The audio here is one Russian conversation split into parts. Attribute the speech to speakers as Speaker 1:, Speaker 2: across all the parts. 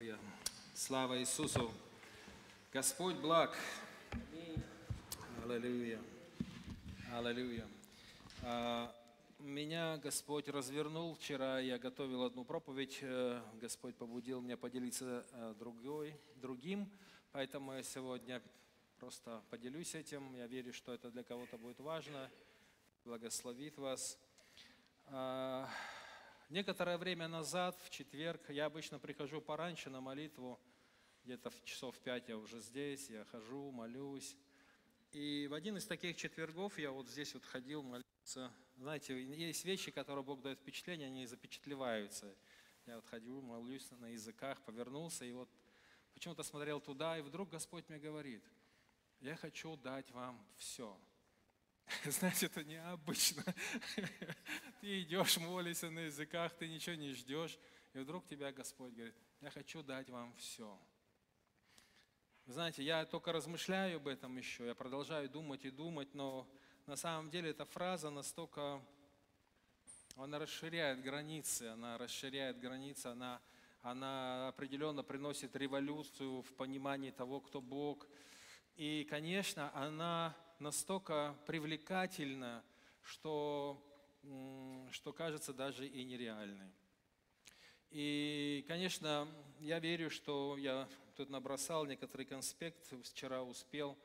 Speaker 1: Аллилуйя. Слава Иисусу. Господь благ. Аллилуйя. Аллилуйя. Меня Господь развернул. Вчера я готовил одну проповедь. Господь побудил меня поделиться другим. Поэтому я сегодня просто поделюсь этим. Я верю, что это для кого-то будет важно. Благословит вас. Некоторое время назад, в четверг, я обычно прихожу пораньше на молитву. Где-то в часов 5 я уже здесь, я хожу, молюсь. И в один из таких четвергов я вот здесь вот ходил молиться. Знаете, есть вещи, которые Бог дает впечатление, они запечатлеваются. Я вот ходил, молюсь на языках, повернулся и вот почему-то смотрел туда, и вдруг Господь мне говорит: я хочу дать вам все. Знаете, это необычно. Ты идешь, молишься на языках, ты ничего не ждешь, и вдруг тебя Господь говорит: я хочу дать вам все. Знаете, я только размышляю об этом еще, я продолжаю думать и думать, но на самом деле эта фраза настолько, она расширяет границы, она определенно приносит революцию в понимании того, кто Бог. И, конечно, она настолько привлекательна, что кажется даже и нереальной. И, конечно, я верю, что я тут набросал некоторый конспект, вчера успел.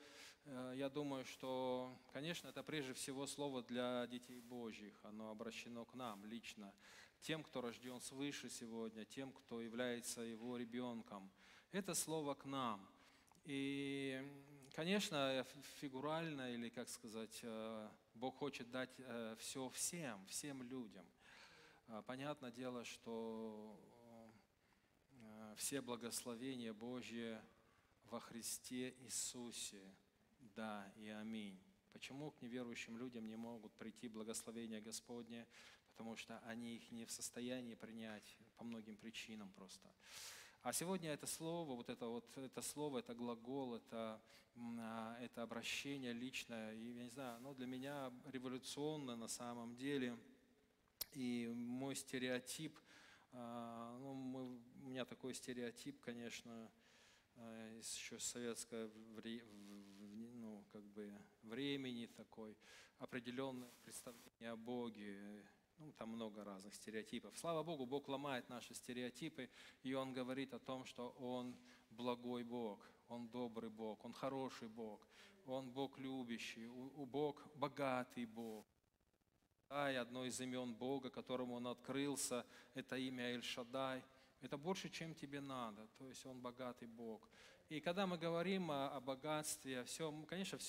Speaker 1: Я думаю, что, конечно, это прежде всего слово для детей Божьих. Оно обращено к нам лично, тем, кто рожден свыше сегодня, тем, кто является его ребенком. Это слово к нам. И, конечно, фигурально, или, как сказать, Бог хочет дать все всем людям. Понятное дело, что все благословения Божьи во Христе Иисусе, да и аминь. Почему к неверующим людям не могут прийти благословения Господне? Потому что они их не в состоянии принять по многим причинам просто. А сегодня это слово, это слово, это глагол, это обращение личное, и, я не знаю, оно для меня революционно на самом деле. И мой стереотип, у меня такой стереотип, конечно, еще советское времени такой, определенное представление о Боге. Там много разных стереотипов. Слава Богу, Бог ломает наши стереотипы, и Он говорит о том, что Он благой Бог, Он добрый Бог, Он хороший Бог, Он Бог любящий, Бог богатый Бог. И одно из имен Бога, которому Он открылся, это имя Эль-Шаддай. Это больше, чем тебе надо, то есть Он богатый Бог. И когда мы говорим о богатстве, конечно,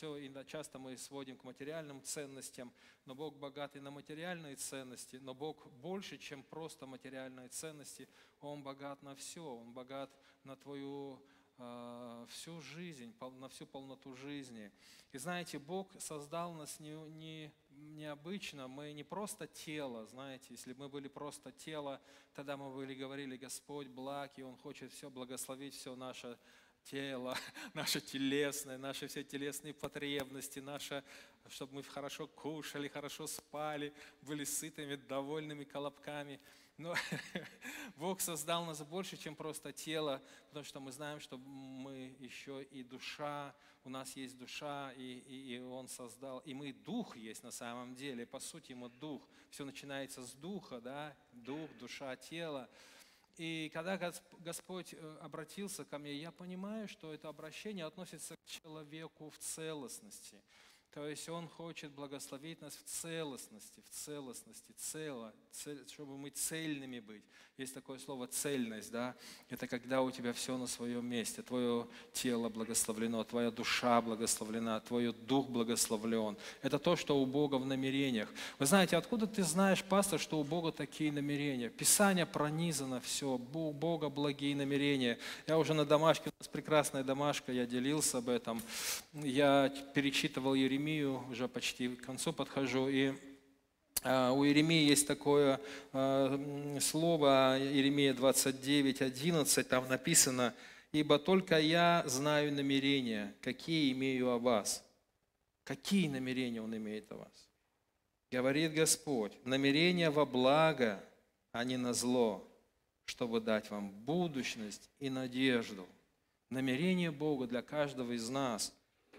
Speaker 1: часто мы сводим к материальным ценностям, но Бог богатый на материальные ценности, но Бог больше, чем просто материальные ценности, Он богат на все, Он богат на твою всю жизнь, на всю полноту жизни. И знаете, Бог создал нас необычно, мы не просто тело, знаете, если бы мы были просто тело, тогда мы говорили: Господь благ, и Он хочет все благословить, все наше тело, наше телесное, наши все телесные потребности, чтобы мы хорошо кушали, хорошо спали, были сытыми, довольными колобками. Но Бог создал нас больше, чем просто тело, потому что мы знаем, что мы еще и душа, у нас есть душа, и Он создал, и мы дух есть на самом деле, по сути мы дух. Все начинается с духа, да, дух, душа, тело. И когда Господь обратился ко мне, я понимаю, что это обращение относится к человеку в целостности. То есть Он хочет благословить нас в целостности, чтобы мы цельными быть. Есть такое слово «цельность», да? Это когда у тебя все на своем месте. Твое тело благословлено, твоя душа благословлена, твой дух благословлен. Это то, что у Бога в намерениях. Вы знаете, откуда ты знаешь, пастор, что у Бога такие намерения? Писание пронизано все, у Бога благие намерения. Я уже на домашке, у нас прекрасная домашка, я делился об этом. Я перечитывал Еремию, уже почти к концу подхожу, и у Иеремии есть такое слово, Иеремия 29:11, там написано: «Ибо только я знаю намерения, какие имею о вас». Какие намерения Он имеет о вас? Говорит Господь: намерения во благо, а не на зло, чтобы дать вам будущность и надежду. Намерение Бога для каждого из нас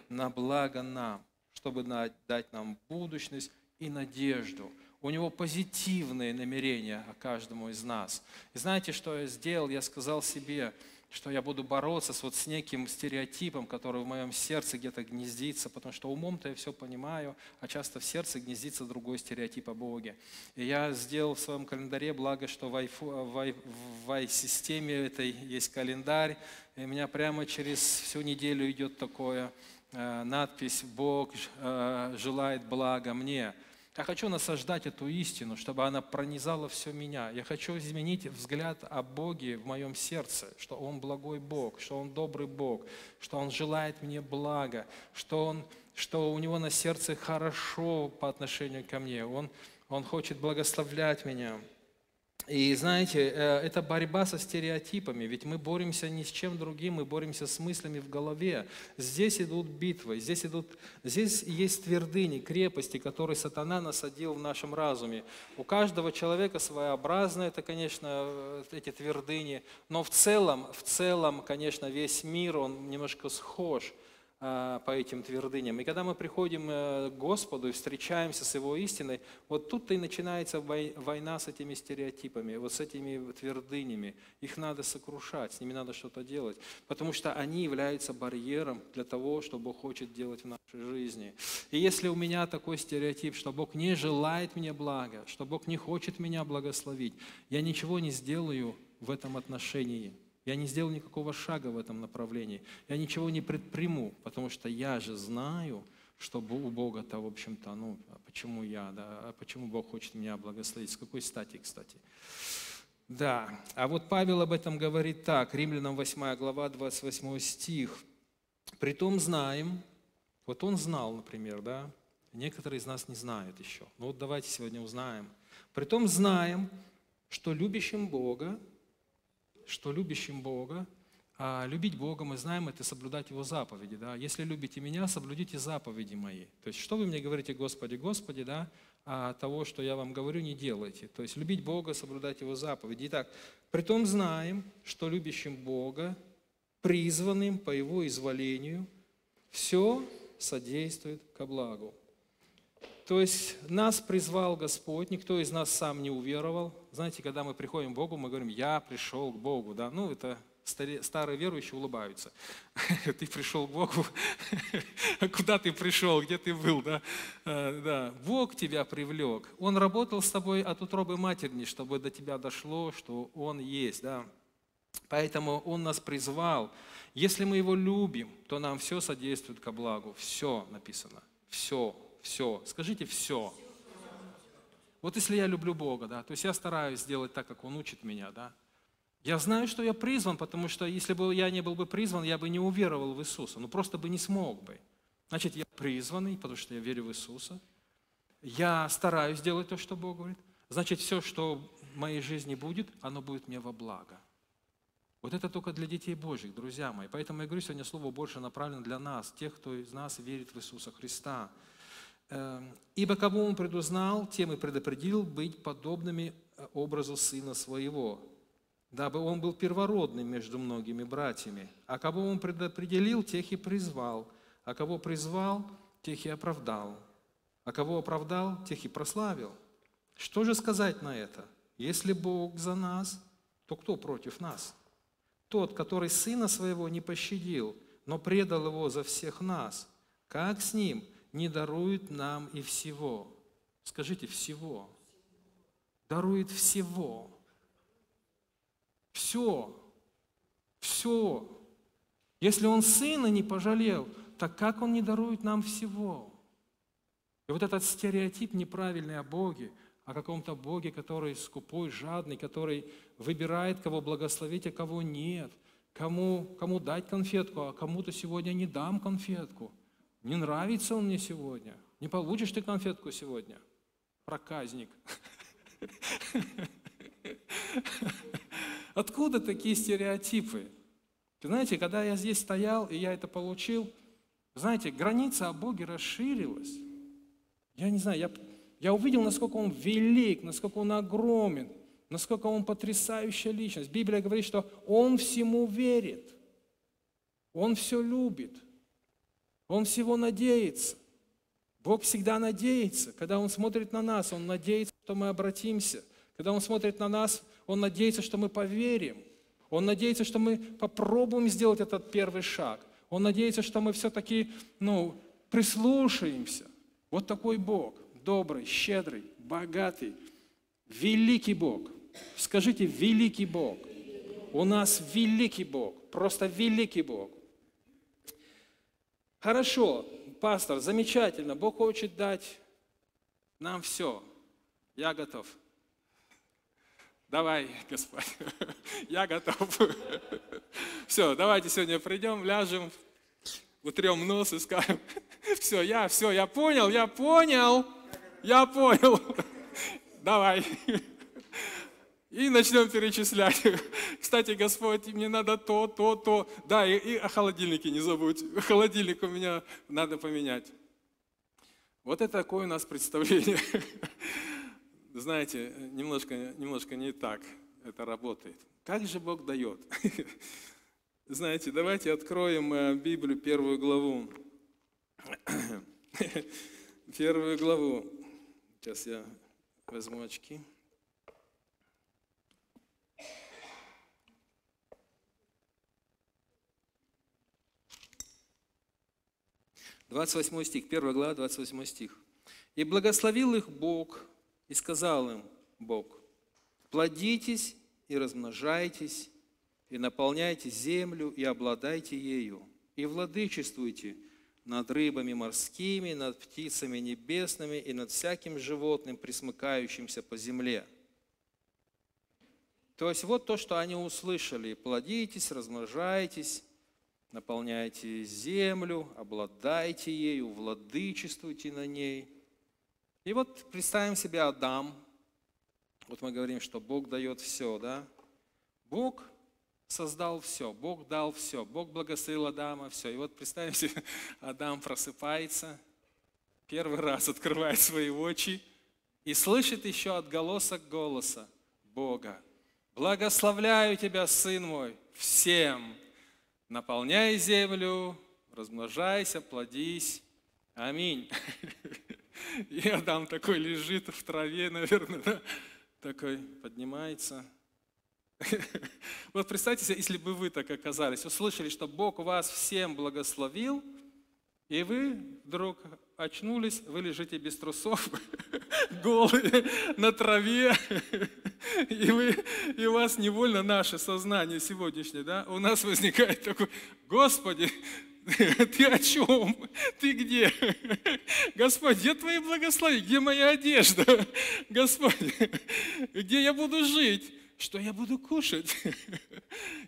Speaker 1: на благо нам, чтобы дать нам будущность и надежду. У Него позитивные намерения о каждому из нас. И знаете, что я сделал? Я сказал себе, что я буду бороться с неким стереотипом, который в моем сердце где-то гнездится, потому что умом-то я все понимаю, а часто в сердце гнездится другой стереотип о Боге. И я сделал в своем календаре, благо, что в i-системе этой есть календарь, и у меня прямо через всю неделю идет такое надпись «Бог желает блага мне». Я хочу насаждать эту истину, чтобы она пронизала все меня. Я хочу изменить взгляд о Боге в моем сердце, что Он благой Бог, что Он добрый Бог, что Он желает мне блага, что у Него на сердце хорошо по отношению ко мне. Он хочет благословлять меня. И знаете, это борьба со стереотипами, ведь мы боремся ни с чем другим, мы боремся с мыслями в голове. Здесь идут битвы, здесь есть твердыни, крепости, которые сатана насадил в нашем разуме. У каждого человека своеобразно это, конечно, эти твердыни, но в целом, конечно, весь мир, он немножко схож по этим твердыням. И когда мы приходим к Господу и встречаемся с Его истиной, вот тут-то и начинается война с этими стереотипами, вот с этими твердынями. Их надо сокрушать, с ними надо что-то делать, потому что они являются барьером для того, что Бог хочет делать в нашей жизни. И если у меня такой стереотип, что Бог не желает мне блага, что Бог не хочет меня благословить, я ничего не сделаю в этом отношении. Я не сделал никакого шага в этом направлении. Я ничего не предприму, потому что я же знаю, что у Бога-то, в общем-то, почему я, да, почему Бог хочет меня благословить, с какой стати, кстати. Да, а вот Павел об этом говорит так, Римлянам 8 глава, 28 стих. «Притом знаем», вот он знал, например, да, некоторые из нас не знают еще. Ну вот давайте сегодня узнаем. «Притом знаем, что любящим Бога, а любить Бога, мы знаем, это соблюдать Его заповеди. Да? Если любите меня, соблюдите заповеди мои. То есть, что вы мне говорите, Господи, Господи, да? А того, что я вам говорю, не делайте. То есть, любить Бога, соблюдать Его заповеди. Итак, притом знаем, что любящим Бога, призванным по Его изволению, все содействует ко благу». То есть нас призвал Господь, никто из нас сам не уверовал. Знаете, когда мы приходим к Богу, мы говорим: «Я пришел к Богу». Да? Ну, это старые верующие улыбаются. Ты пришел к Богу. Куда ты пришел? Где ты был? Да. Бог тебя привлек. Он работал с тобой от утробы матерни, чтобы до тебя дошло, что Он есть. Да? Поэтому Он нас призвал. Если мы Его любим, то нам все содействует ко благу. Все написано. Все. Все. Скажите «все». Вот если я люблю Бога, да, то есть я стараюсь сделать так, как Он учит меня, да. Я знаю, что я призван, потому что если бы я не был бы призван, я бы не уверовал в Иисуса, просто бы не смог бы. Значит, я призванный, потому что я верю в Иисуса. Я стараюсь делать то, что Бог говорит. Значит, все, что в моей жизни будет, оно будет мне во благо. Вот это только для детей Божьих, друзья мои. Поэтому я говорю, сегодня слово больше направлено для нас, тех, кто из нас верит в Иисуса Христа. «Ибо кого Он предузнал, тем и предопределил быть подобными образу Сына Своего, дабы Он был первородным между многими братьями. А кого Он предопределил, тех и призвал. А кого призвал, тех и оправдал. А кого оправдал, тех и прославил». Что же сказать на это? Если Бог за нас, то кто против нас? Тот, который Сына Своего не пощадил, но предал Его за всех нас, как с Ним не дарует нам и всего? Скажите «всего». Дарует всего. Все. Все. Если Он Сына не пожалел, так как Он не дарует нам всего? И вот этот стереотип неправильный о Боге, о каком-то Боге, который скупой, жадный, который выбирает, кого благословить, а кого нет, кому дать конфетку, а кому-то сегодня не дам конфетку. Не нравится он мне сегодня. Не получишь ты конфетку сегодня. Проказник. Откуда такие стереотипы? Знаете, когда я здесь стоял, и я это получил, знаете, граница о Боге расширилась. Я не знаю, я увидел, насколько Он велик, насколько Он огромен. насколько Он потрясающая личность. Библия говорит, что Он всему верит, Он все любит, Он всего надеется. Бог всегда надеется. Когда Он смотрит на нас, Он надеется, что мы обратимся. Когда Он смотрит на нас, Он надеется, что мы поверим. Он надеется, что мы попробуем сделать этот первый шаг. Он надеется, что мы все-таки прислушаемся. Вот такой Бог. Добрый, щедрый, богатый, великий Бог. Скажите, великий Бог. У нас великий Бог, просто великий Бог. Хорошо, пастор, замечательно. Бог хочет дать нам все. Я готов. Давай, Господь, я готов. Все, давайте сегодня придем, ляжем, утрем нос и скажем, все, я понял. Давай. И начнем перечислять. Кстати, Господь, мне надо то. Да, и о холодильнике не забудь. Холодильник у меня надо поменять. Вот это такое у нас представление. Знаете, немножко не так это работает. Как же Бог дает? Знаете, давайте откроем Библию, 1 главу. 1 главу. Сейчас я возьму очки. Двадцать 28 стих, 1 глава, 28 стих. «И благословил их Бог, и сказал им Бог: плодитесь и размножайтесь, и наполняйте землю, и обладайте ею, и владычествуйте над рыбами морскими, над птицами небесными и над всяким животным, пресмыкающимся по земле». То есть вот то, что они услышали: плодитесь, размножайтесь, наполняйте землю, обладайте ею, владычествуйте на ней. И вот представим себе Адам. Вот мы говорим, что Бог дает все, да? Бог создал все, Бог дал все, Бог благословил Адама, все. И вот представим себе, Адам просыпается, первый раз открывает свои очи и слышит еще отголосок голоса Бога: «Благословляю тебя, сын мой, всем, наполняй землю, размножайся, плодись. Аминь». И Адам такой лежит в траве, наверное, да? Такой поднимается. Вот представьте себе, если бы вы так оказались, услышали, что Бог вас всем благословил, и вы вдруг очнулись, вы лежите без трусов, голые, на траве, и у вас невольно наше сознание сегодняшнее, да, у нас возникает такой: Господи, ты о чем? Ты где? Господь, где твои благословения? Где моя одежда? Господь, где я буду жить? Что я буду кушать?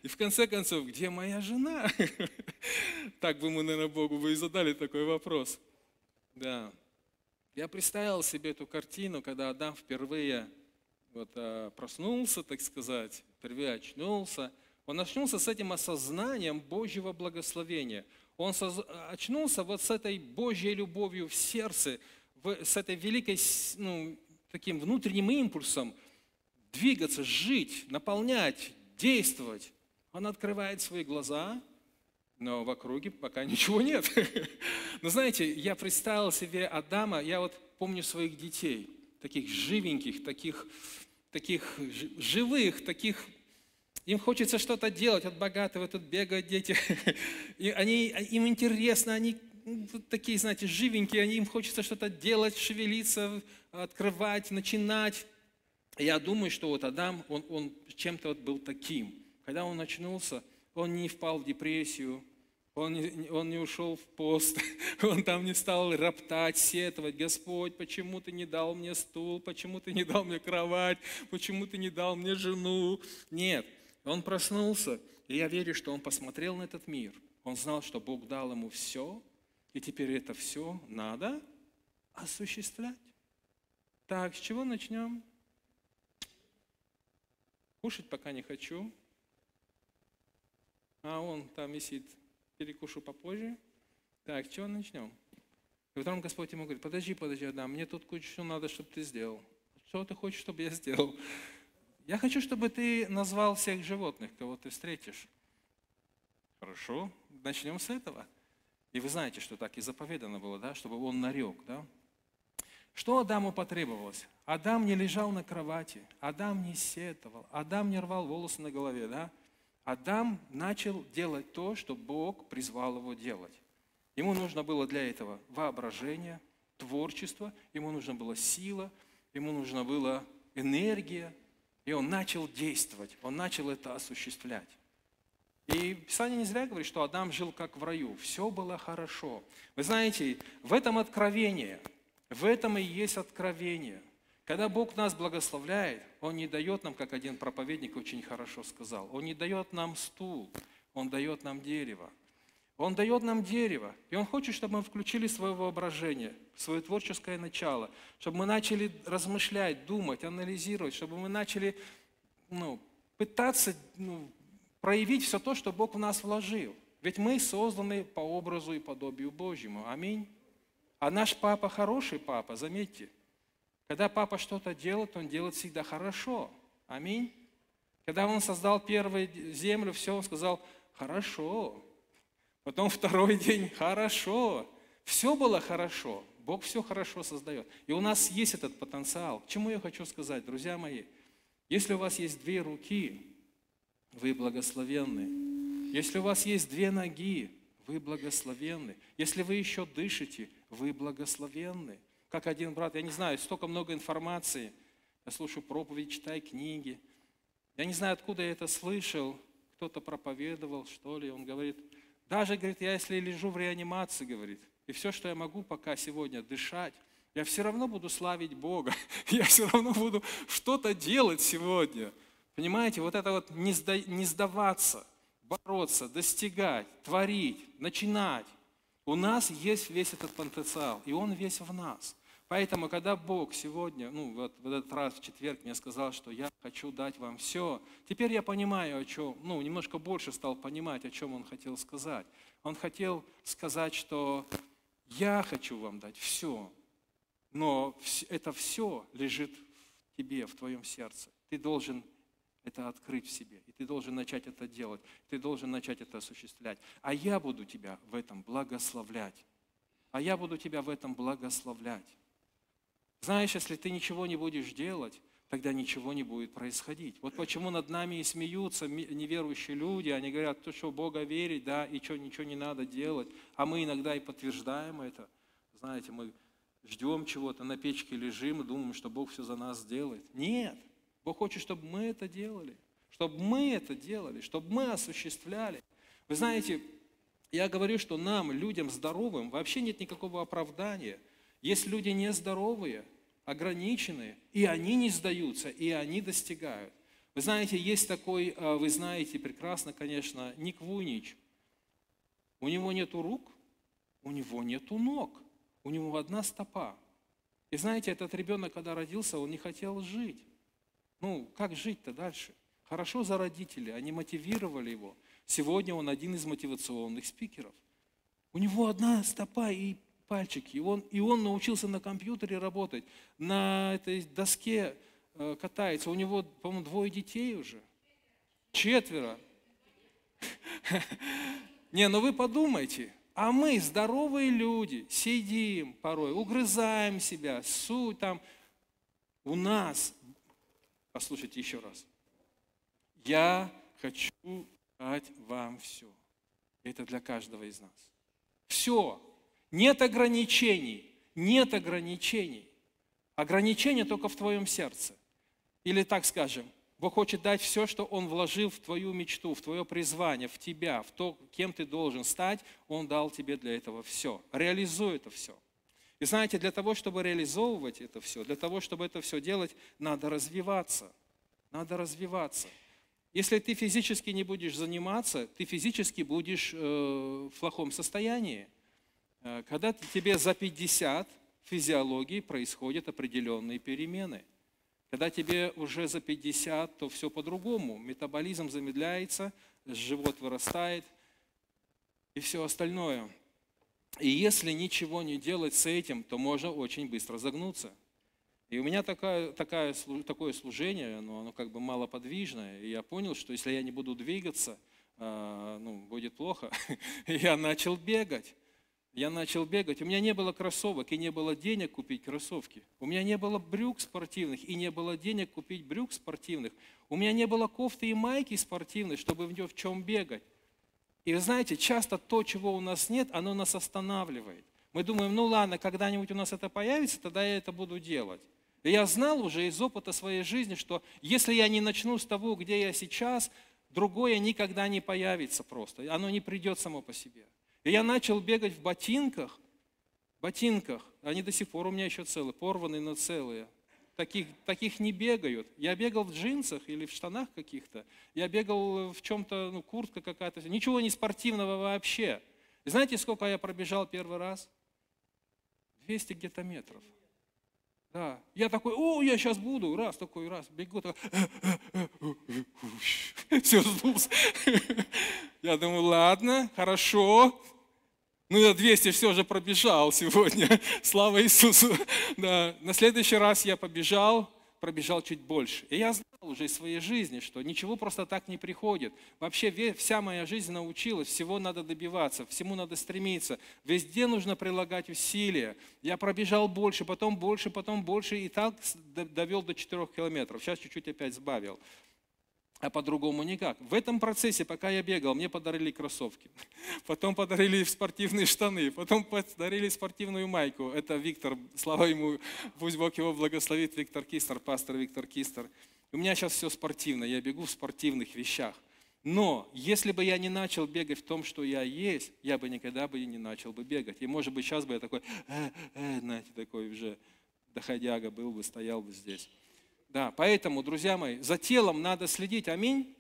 Speaker 1: И в конце концов, где моя жена? Так бы мы, наверное, Богу бы и задали такой вопрос. Да. Я представил себе эту картину, когда Адам впервые проснулся, так сказать, впервые очнулся. Он очнулся с этим осознанием Божьего благословения. Он очнулся вот с этой Божьей любовью в сердце, с этой великой, таким внутренним импульсом двигаться, жить, наполнять, действовать. Он открывает свои глаза, но в округе пока ничего нет. Но знаете, я представил себе Адама, я вот помню своих детей, таких живеньких, таких живых, таких... Им хочется что-то делать, от богатого тут бегают дети. И им интересно, они такие, знаете, живенькие, им хочется что-то делать, шевелиться, открывать, начинать. Я думаю, что вот Адам, он чем-то был таким. Когда он очнулся, он не впал в депрессию, он не ушел в пост, он там не стал роптать, сетовать: Господь, почему ты не дал мне стул, почему ты не дал мне кровать, почему ты не дал мне жену. Нет. Он проснулся, и я верю, что он посмотрел на этот мир. Он знал, что Бог дал ему все, и теперь это все надо осуществлять. Так, с чего начнем? Кушать пока не хочу. А он там висит, перекушу попозже. Так, с чего начнем? И потом Господь ему говорит: подожди, Адам, мне тут кое-что надо, чтобы ты сделал. Что ты хочешь, чтобы я сделал? Я хочу, чтобы ты назвал всех животных, кого ты встретишь. Хорошо, начнем с этого. И вы знаете, что так и заповедано было, да, чтобы он нарек, да? Что Адаму потребовалось? Адам не лежал на кровати, Адам не сетовал, Адам не рвал волосы на голове, да? Адам начал делать то, что Бог призвал его делать. Ему нужно было для этого воображение, творчество, ему нужна была сила, ему нужна была энергия, и он начал действовать, он начал это осуществлять. И Писание не зря говорит, что Адам жил как в раю, все было хорошо. Вы знаете, в этом откровение, в этом и есть откровение. Когда Бог нас благословляет, Он не дает нам, как один проповедник очень хорошо сказал, Он не дает нам стул, Он дает нам дерево. Он дает нам дерево, и Он хочет, чтобы мы включили свое воображение, свое творческое начало, чтобы мы начали размышлять, думать, анализировать, чтобы мы начали пытаться проявить все то, что Бог в нас вложил. Ведь мы созданы по образу и подобию Божьему. Аминь. А наш папа хороший папа, заметьте. Когда папа что-то делает, он делает всегда хорошо. Аминь. Когда он создал первую землю, все, он сказал, хорошо. Потом второй день, хорошо. Все было хорошо. Бог все хорошо создает. И у нас есть этот потенциал. К чему я хочу сказать, друзья мои? Если у вас есть 2 руки, вы благословенны. Если у вас есть 2 ноги, вы благословенны. Если вы еще дышите, вы благословенны. Как один брат, я не знаю, столько много информации. Я слушаю проповедь, читаю книги. Я не знаю, откуда я это слышал. Кто-то проповедовал, что ли. Он говорит, даже, говорит, я если лежу в реанимации, говорит, и все, что я могу пока сегодня дышать, я все равно буду славить Бога. Я все равно буду что-то делать сегодня. Понимаете, вот это вот не сдаваться, бороться, достигать, творить, начинать. У нас есть весь этот потенциал, и он весь в нас. Поэтому, когда Бог сегодня, вот в этот раз в четверг мне сказал, что я хочу дать вам все, теперь я понимаю, о чем, немножко больше стал понимать, о чем Он хотел сказать. Он хотел сказать, что я хочу вам дать все, но это все лежит в тебе, в твоем сердце. Ты должен это открыть в себе, и ты должен начать это делать, ты должен начать это осуществлять. А я буду тебя в этом благословлять. А я буду тебя в этом благословлять. Знаешь, если ты ничего не будешь делать, тогда ничего не будет происходить. Вот почему над нами и смеются неверующие люди, они говорят, то, что в Бога верить, да, и что, ничего не надо делать. А мы иногда и подтверждаем это. Знаете, мы ждем чего-то, на печке лежим и думаем, что Бог все за нас сделает. Нет. Бог хочет, чтобы мы это делали, чтобы мы осуществляли. Вы знаете, я говорю, что нам, людям здоровым, вообще нет никакого оправдания. Есть люди нездоровые, ограниченные, и они не сдаются, и они достигают. Вы знаете, есть такой, вы знаете прекрасно, конечно, Ник Вуйнич. У него нету рук, у него нету ног, у него одна стопа. И знаете, этот ребенок, когда родился, он не хотел жить. Как жить-то дальше? Хорошо за родителей, они мотивировали его. Сегодня он один из мотивационных спикеров. У него одна стопа и пальчики, и он научился на компьютере работать, на этой доске катается. У него, по-моему, 2 детей уже. 4. Вы подумайте, а мы, здоровые люди, сидим порой, угрызаем себя, у нас. Послушайте еще раз. Я хочу дать вам все. Это для каждого из нас. Все. Нет ограничений. Нет ограничений. Ограничения только в твоем сердце. Или так скажем, Бог хочет дать все, что Он вложил в твою мечту, в твое призвание, в тебя, в то, кем ты должен стать. Он дал тебе для этого все. Реализуй это все. И знаете, для того, чтобы реализовывать это все, для того, чтобы это все делать, надо развиваться. Надо развиваться. Если ты физически не будешь заниматься, ты физически будешь в плохом состоянии. Когда тебе за 50, в физиологии происходят определенные перемены. Когда тебе уже за 50, то все по-другому. Метаболизм замедляется, живот вырастает и все остальное. И если ничего не делать с этим, то можно очень быстро загнуться. И у меня такое служение, но оно как бы малоподвижное. И я понял, что если я не буду двигаться, будет плохо. И я начал бегать. Я начал бегать. У меня не было кроссовок и не было денег купить кроссовки. У меня не было брюк спортивных и не было денег купить брюк спортивных. У меня не было кофты и майки спортивной, чтобы в чем бегать. И вы знаете, часто то, чего у нас нет, оно нас останавливает. Мы думаем, ну ладно, когда-нибудь у нас это появится, тогда я это буду делать. И я знал уже из опыта своей жизни, что если я не начну с того, где я сейчас, другое никогда не появится просто. Оно не придет само по себе. И я начал бегать в ботинках. Они до сих пор у меня еще целые, порванные, но целые. Таких не бегают. Я бегал в джинсах или в штанах каких-то. Я бегал в чем-то, куртка какая-то. Ничего не спортивного вообще. И знаете, сколько я пробежал первый раз? 200 где-то метров. Да. Я такой, я сейчас буду, раз, бегу, все, сдулся. Я думаю, ладно, хорошо. Я 200 все же пробежал сегодня, слава Иисусу. Да. На следующий раз я пробежал чуть больше. И я знал уже из своей жизни, что ничего просто так не приходит. Вообще вся моя жизнь научилась, всего надо добиваться, всему надо стремиться. Везде нужно прилагать усилия. Я пробежал больше, потом больше, и так довел до 4 километров. Сейчас чуть-чуть опять сбавил. А по-другому никак. В этом процессе, пока я бегал, мне подарили кроссовки. Потом подарили спортивные штаны. Потом подарили спортивную майку. Это Виктор, слава ему, пусть Бог его благословит, Виктор Кистер, пастор Виктор Кистер. У меня сейчас все спортивно, я бегу в спортивных вещах. Но если бы я не начал бегать в том, что я есть, я бы никогда бы и не начал бы бегать. И может быть сейчас бы я такой, знаете, такой уже доходяга был бы, стоял бы здесь. Да, поэтому, друзья мои, за телом надо следить, аминь.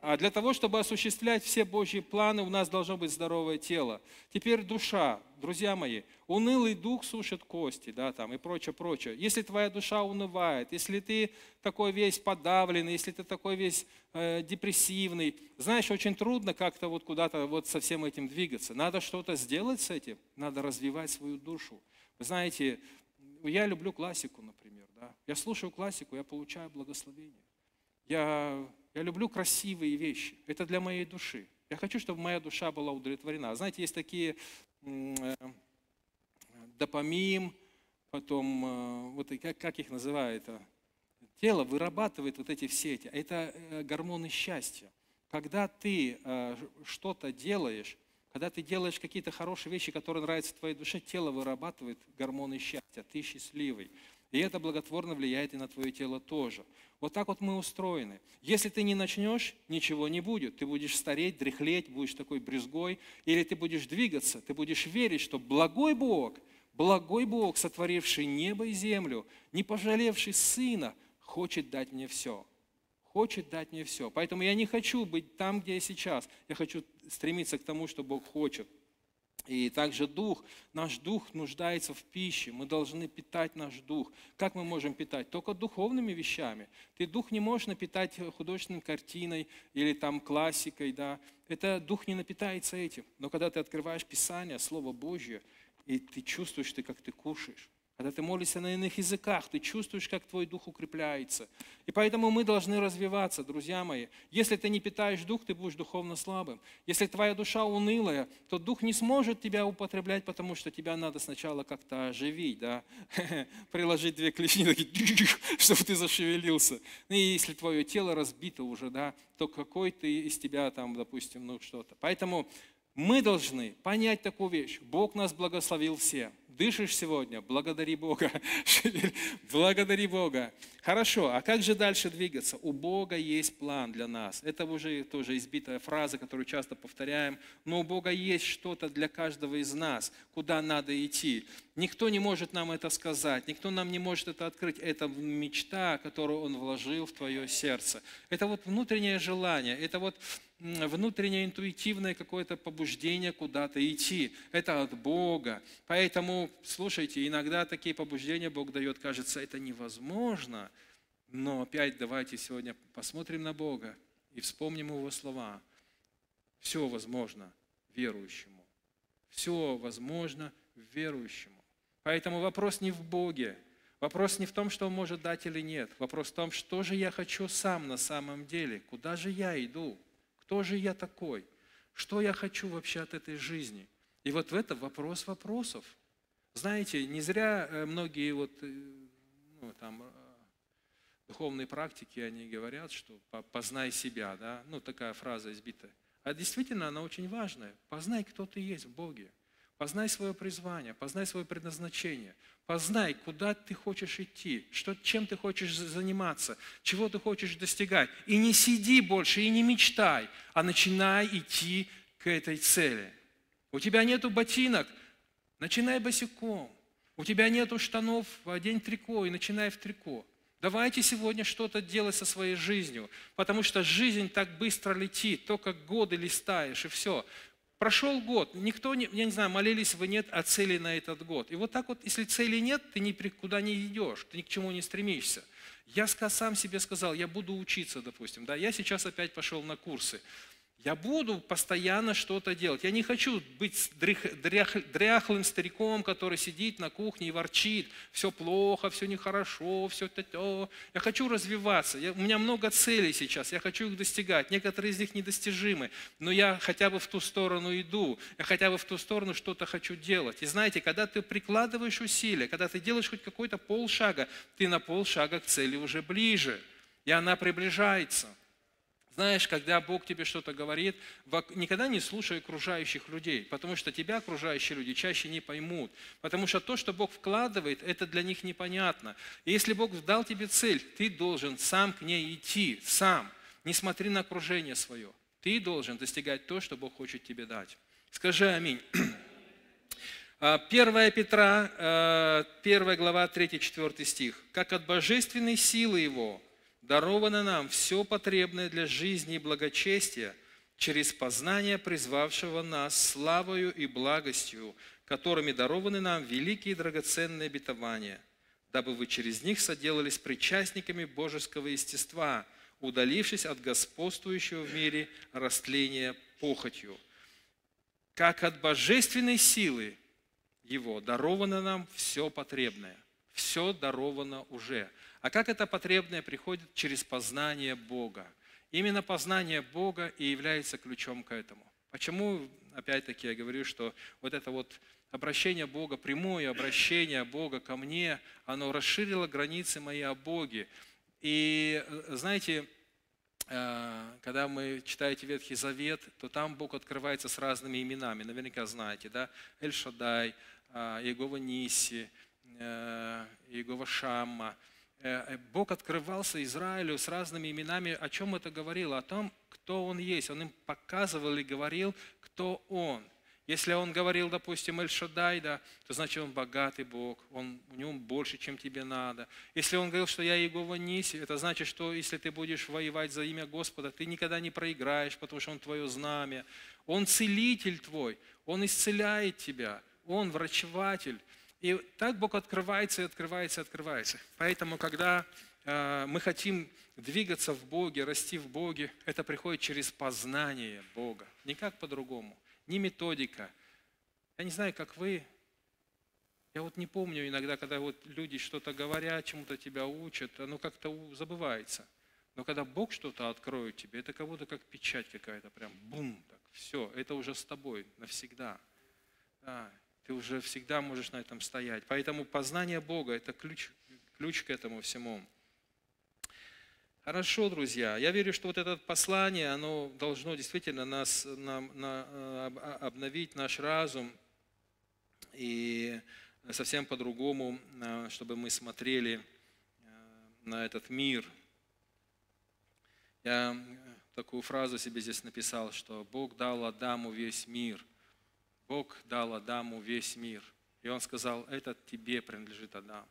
Speaker 1: А для того, чтобы осуществлять все Божьи планы, у нас должно быть здоровое тело. Теперь душа, друзья мои, унылый дух сушит кости, да, там и прочее. Если твоя душа унывает, если ты такой весь подавленный, если ты такой весь депрессивный, знаешь, очень трудно как-то куда-то со всем этим двигаться. Надо что-то сделать с этим, надо развивать свою душу. Вы знаете, я люблю классику, например. Да? Я слушаю классику, я получаю благословение. Я люблю красивые вещи. Это для моей души. Я хочу, чтобы моя душа была удовлетворена. Знаете, есть такие допамин, потом, как их называют, тело вырабатывает эти все эти. Это гормоны счастья. Когда ты что-то делаешь, когда ты делаешь какие-то хорошие вещи, которые нравятся твоей душе, тело вырабатывает гормоны счастья, ты счастливый. И это благотворно влияет и на твое тело тоже. Вот так мы устроены. Если ты не начнешь, ничего не будет. Ты будешь стареть, дряхлеть, будешь такой брюзгой. Или ты будешь двигаться, ты будешь верить, что благой Бог, сотворивший небо и землю, не пожалевший Сына, хочет дать мне все. Хочет дать мне все. Поэтому я не хочу быть там, где я сейчас. Я хочу стремиться к тому, что Бог хочет. И также наш дух нуждается в пище. Мы должны питать наш дух. Как мы можем питать? Только духовными вещами. Ты дух не можешь напитать художественной картиной или классикой. Да? Дух не напитается этим. Но когда ты открываешь Писание, Слово Божье, и ты чувствуешь, как ты кушаешь. Когда ты молишься на иных языках, ты чувствуешь, как твой дух укрепляется. И поэтому мы должны развиваться, друзья мои. Если ты не питаешь дух, ты будешь духовно слабым. Если твоя душа унылая, то дух не сможет тебя употреблять, потому что тебя надо сначала как-то оживить, да? Приложить 2 клешни, чтобы ты зашевелился. И если твое тело разбито уже, да, то какой ты из тебя допустим, что-то. Поэтому мы должны понять такую вещь. Бог нас благословил всем. Дышишь сегодня? Благодари Бога. Благодари Бога. Хорошо, а как же дальше двигаться? У Бога есть план для нас. Это уже тоже избитая фраза, которую часто повторяем. Но у Бога есть что-то для каждого из нас, куда надо идти. Никто не может нам это сказать, никто нам не может это открыть. Это мечта, которую Он вложил в твое сердце. Это внутреннее желание, это внутреннее интуитивное какое-то побуждение куда-то идти. Это от Бога. Поэтому, слушайте, иногда такие побуждения Бог дает, кажется, это невозможно. Но опять давайте сегодня посмотрим на Бога и вспомним Его слова. Все возможно верующему. Все возможно верующему. Поэтому вопрос не в Боге. Вопрос не в том, что Он может дать или нет. Вопрос в том, что же я хочу сам на самом деле, куда же я иду, кто же я такой, что я хочу вообще от этой жизни. И вот в этом вопрос вопросов. Знаете, не зря многие духовные практики, они говорят, что познай себя, да, такая фраза избитая. А действительно она очень важная. Познай, кто ты есть в Боге. Познай свое призвание, познай свое предназначение. Познай, куда ты хочешь идти, чем ты хочешь заниматься, чего ты хочешь достигать. И не сиди больше, и не мечтай, а начинай идти к этой цели. У тебя нету ботинок, начинай босиком. У тебя нету штанов, одень трико и начинай в трико. Давайте сегодня что-то делать со своей жизнью, потому что жизнь так быстро летит, только годы листаешь, и все. Прошел год, я не знаю, молились вы, нет, а цели на этот год. И вот так вот, если цели нет, ты никуда не идешь, ты ни к чему не стремишься. Я сам себе сказал, я буду учиться, допустим, да, я сейчас опять пошел на курсы. Я буду постоянно что-то делать. Я не хочу быть дряхлым стариком, который сидит на кухне и ворчит. Все плохо, все нехорошо, все то. Я хочу развиваться. У меня много целей сейчас, я хочу их достигать. Некоторые из них недостижимы, но я хотя бы в ту сторону иду. Я хотя бы в ту сторону что-то хочу делать. И знаете, когда ты прикладываешь усилия, когда ты делаешь хоть какой-то полшага, ты на полшага к цели уже ближе. И она приближается. Знаешь, когда Бог тебе что-то говорит, никогда не слушай окружающих людей, потому что тебя окружающие люди чаще не поймут. Потому что то, что Бог вкладывает, это для них непонятно. И если Бог дал тебе цель, ты должен сам к ней идти, сам. Не смотри на окружение свое. Ты должен достигать то, что Бог хочет тебе дать. Скажи аминь. 1 Петра, 1 глава, 3-4 стих. «Как от божественной силы Его даровано нам все потребное для жизни и благочестия через познание призвавшего нас славою и благостью, которыми дарованы нам великие и драгоценные обетования, дабы вы через них соделались причастниками божеского естества, удалившись от господствующего в мире растления похотью. Как от божественной силы Его даровано нам все потребное». Все даровано уже. А как это потребное приходит? Через познание Бога. Именно познание Бога и является ключом к этому. Почему, опять-таки, я говорю, что вот это вот обращение Бога, прямое обращение Бога ко мне, оно расширило границы мои о Боге. И знаете, когда мы читаете Ветхий Завет, то там Бог открывается с разными именами. Наверняка знаете, да? Эль-Шаддай, Иегова Ниси, Иегова Шамма. Бог открывался Израилю с разными именами. О чем это говорило? О том, кто Он есть. Он им показывал и говорил, кто Он. Если Он говорил, допустим, Эль-Шаддай, да, то значит Он богатый Бог, у Него больше, чем тебе надо. Если Он говорил, что я Иегова Ниси, это значит, что если ты будешь воевать за имя Господа, ты никогда не проиграешь, потому что Он твое знамя. Он целитель твой, Он исцеляет тебя, Он врачеватель. И так Бог открывается и открывается и открывается. Поэтому, когда мы хотим двигаться в Боге, расти в Боге, это приходит через познание Бога. Никак по-другому. Не методика. Я не знаю, как вы. Я вот не помню иногда, когда вот люди что-то говорят, чему-то тебя учат, оно как-то забывается. Но когда Бог что-то откроет тебе, это как будто как печать какая-то, прям бум, так, все, это уже с тобой навсегда. Да. Ты уже всегда можешь на этом стоять. Поэтому познание Бога – это ключ к этому всему. Хорошо, друзья. Я верю, что вот это послание, оно должно действительно обновить наш разум и совсем по-другому, чтобы мы смотрели на этот мир. Я такую фразу себе здесь написал, что Бог дал Адаму весь мир. Бог дал Адаму весь мир. И Он сказал, это тебе принадлежит, Адам.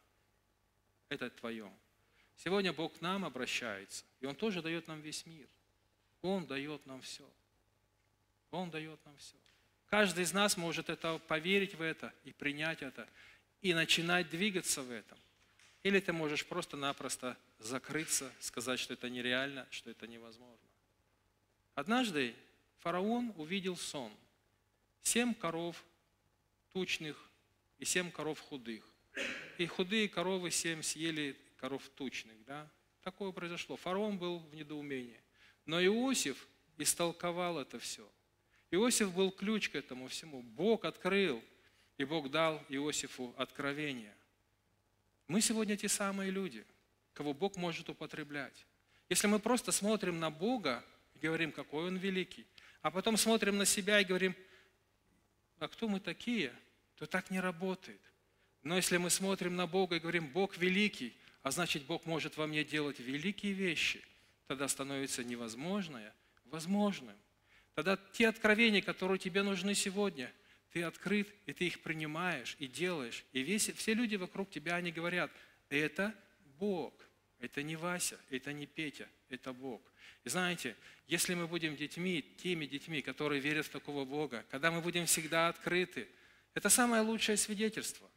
Speaker 1: Это твое. Сегодня Бог к нам обращается, и Он тоже дает нам весь мир. Он дает нам все. Он дает нам все. Каждый из нас может поверить в это и принять это, и начинать двигаться в этом. Или ты можешь просто-напросто закрыться, сказать, что это нереально, что это невозможно. Однажды фараон увидел сон. 7 коров тучных и 7 коров худых. и худые коровы 7 съели коров тучных. Да? Такое произошло. Фараон был в недоумении. Но Иосиф истолковал это все. Иосиф был ключ к этому всему. Бог открыл, и Бог дал Иосифу откровение. Мы сегодня те самые люди, кого Бог может употреблять. Если мы просто смотрим на Бога и говорим, какой Он великий, а потом смотрим на себя и говорим, а кто мы такие, то так не работает. Но если мы смотрим на Бога и говорим, Бог великий, а значит, Бог может во мне делать великие вещи, тогда становится невозможное возможным. Тогда те откровения, которые тебе нужны сегодня, ты открыт, и ты их принимаешь, и делаешь. И все люди вокруг тебя, они говорят, это Бог, это не Вася, это не Петя, это Бог. И знаете, если мы будем теми детьми, которые верят в такого Бога, когда мы будем всегда открыты, это самое лучшее свидетельство.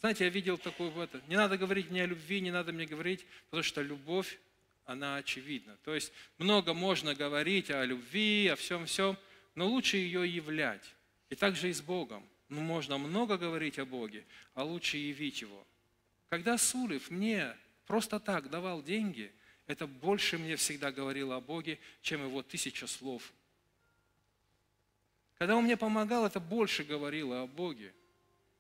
Speaker 1: Знаете, я видел такое, не надо говорить мне о любви, не надо мне говорить, потому что любовь, она очевидна. То есть много можно говорить о любви, о всем-всем, но лучше ее являть. И так же и с Богом. Можно много говорить о Боге, а лучше явить Его. Когда Сулев мне просто так давал деньги, это больше мне всегда говорило о Боге, чем его 1000 слов. Когда он мне помогал, это больше говорило о Боге.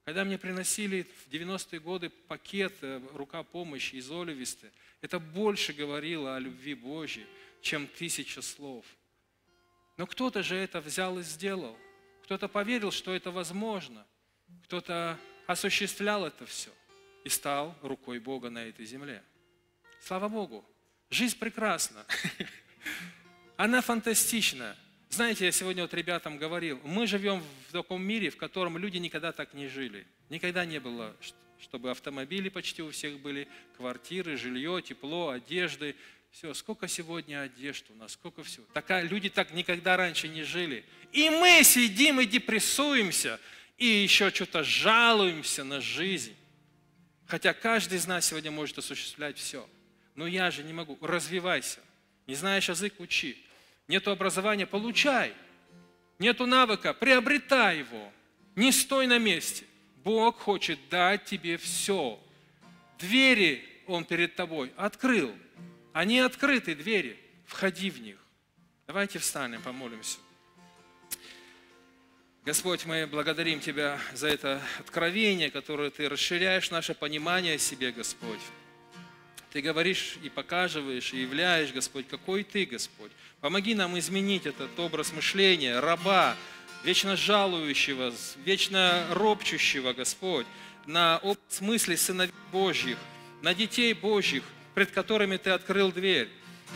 Speaker 1: Когда мне приносили в 90-е годы пакет «Рука помощи» из Оливисты, это больше говорило о любви Божьей, чем 1000 слов. Но кто-то же это взял и сделал. Кто-то поверил, что это возможно. Кто-то осуществлял это все и стал рукой Бога на этой земле. Слава Богу! Жизнь прекрасна. Она фантастична. Знаете, я сегодня ребятам говорил, мы живем в таком мире, в котором люди никогда так не жили. Никогда не было, чтобы автомобили почти у всех были, квартиры, жилье, тепло, одежды. Все, сколько сегодня одежд у нас, сколько всего. Люди так никогда раньше не жили. И мы сидим и депрессуемся, и еще что-то жалуемся на жизнь. Хотя каждый из нас сегодня может осуществлять все. Но я же не могу. Развивайся. Не знаешь язык, учи. Нету образования, получай. Нету навыка, приобретай его. Не стой на месте. Бог хочет дать тебе все. Двери Он перед тобой открыл. Они открыты, двери. Входи в них. Давайте встанем, помолимся. Господь, мы благодарим Тебя за это откровение, которое Ты расширяешь наше понимание о себе, Господь. Ты говоришь и показываешь, и являешь, Господь, какой Ты, Господь. Помоги нам изменить этот образ мышления, раба, вечно жалующего, вечно ропчущего, Господь, на образ мыслей сыновей Божьих, на детей Божьих, пред которыми Ты открыл дверь,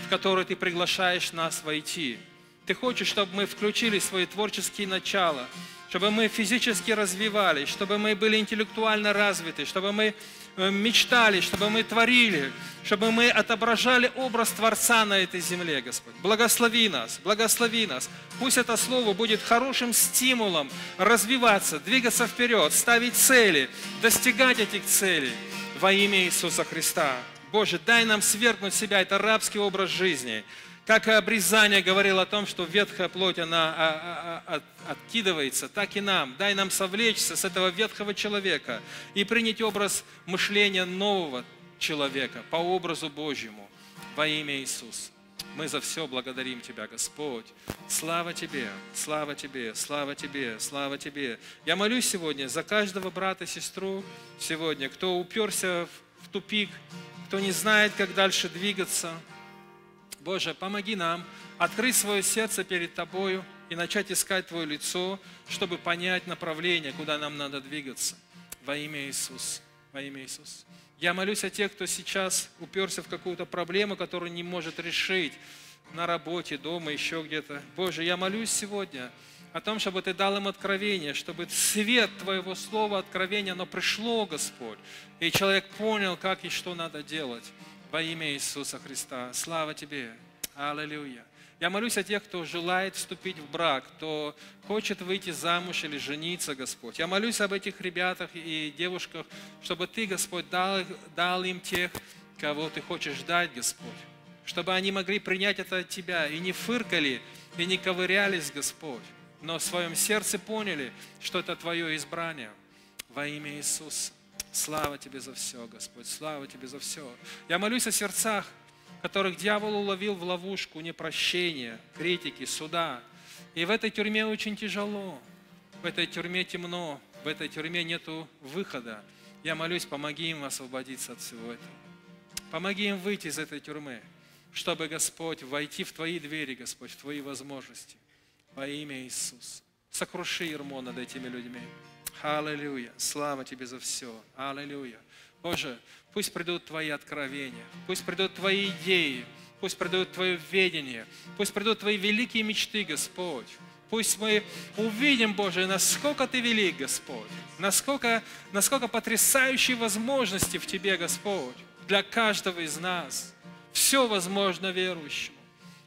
Speaker 1: в которую Ты приглашаешь нас войти. Ты хочешь, чтобы мы включили свои творческие начала, чтобы мы физически развивались, чтобы мы были интеллектуально развиты, чтобы мы мечтали, чтобы мы творили, чтобы мы отображали образ Творца на этой земле, Господь. Благослови нас, благослови нас. Пусть это слово будет хорошим стимулом развиваться, двигаться вперед, ставить цели, достигать этих целей во имя Иисуса Христа. Боже, дай нам свергнуть себя, это рабский образ жизни. Как и обрезание говорило о том, что ветхая плоть, она откидывается, так и нам. Дай нам совлечься с этого ветхого человека и принять образ мышления нового человека по образу Божьему во имя Иисуса. Мы за все благодарим Тебя, Господь. Слава Тебе, слава Тебе, слава Тебе, слава Тебе. Я молюсь сегодня за каждого брата и сестру сегодня, кто уперся в тупик, кто не знает, как дальше двигаться. Боже, помоги нам открыть свое сердце перед Тобою и начать искать Твое лицо, чтобы понять направление, куда нам надо двигаться. Во имя Иисуса. Во имя Иисуса. Я молюсь о тех, кто сейчас уперся в какую-то проблему, которую не может решить на работе, дома, еще где-то. Боже, я молюсь сегодня о том, чтобы Ты дал им откровение, чтобы свет Твоего слова, откровения, оно пришло, Господь, и человек понял, как и что надо делать. Во имя Иисуса Христа. Слава Тебе. Аллилуйя. Я молюсь о тех, кто желает вступить в брак, кто хочет выйти замуж или жениться, Господь. Я молюсь об этих ребятах и девушках, чтобы Ты, Господь, дал им тех, кого Ты хочешь дать, Господь. Чтобы они могли принять это от Тебя и не фыркали, и не ковырялись, Господь, но в своем сердце поняли, что это Твое избрание. Во имя Иисуса. Слава Тебе за все, Господь, слава Тебе за все. Я молюсь о сердцах, которых дьявол уловил в ловушку непрощения, критики, суда. И в этой тюрьме очень тяжело, в этой тюрьме темно, в этой тюрьме нету выхода. Я молюсь, помоги им освободиться от всего этого. Помоги им выйти из этой тюрьмы, чтобы, Господь, войти в Твои двери, Господь, в Твои возможности. Во имя Иисуса. Сокруши ярмо над этими людьми. Аллилуйя. Слава Тебе за все. Аллилуйя. Боже, пусть придут Твои откровения, пусть придут Твои идеи, пусть придут Твое видение, пусть придут Твои великие мечты, Господь. Пусть мы увидим, Боже, насколько Ты велик, Господь, насколько потрясающие возможности в Тебе, Господь, для каждого из нас. Все возможно верующему,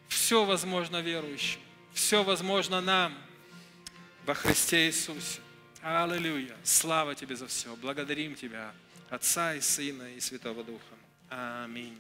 Speaker 1: все возможно верующему, все возможно нам во Христе Иисусе. Аллилуйя. Слава Тебе за все. Благодарим Тебя, Отца и Сына и Святого Духа. Аминь.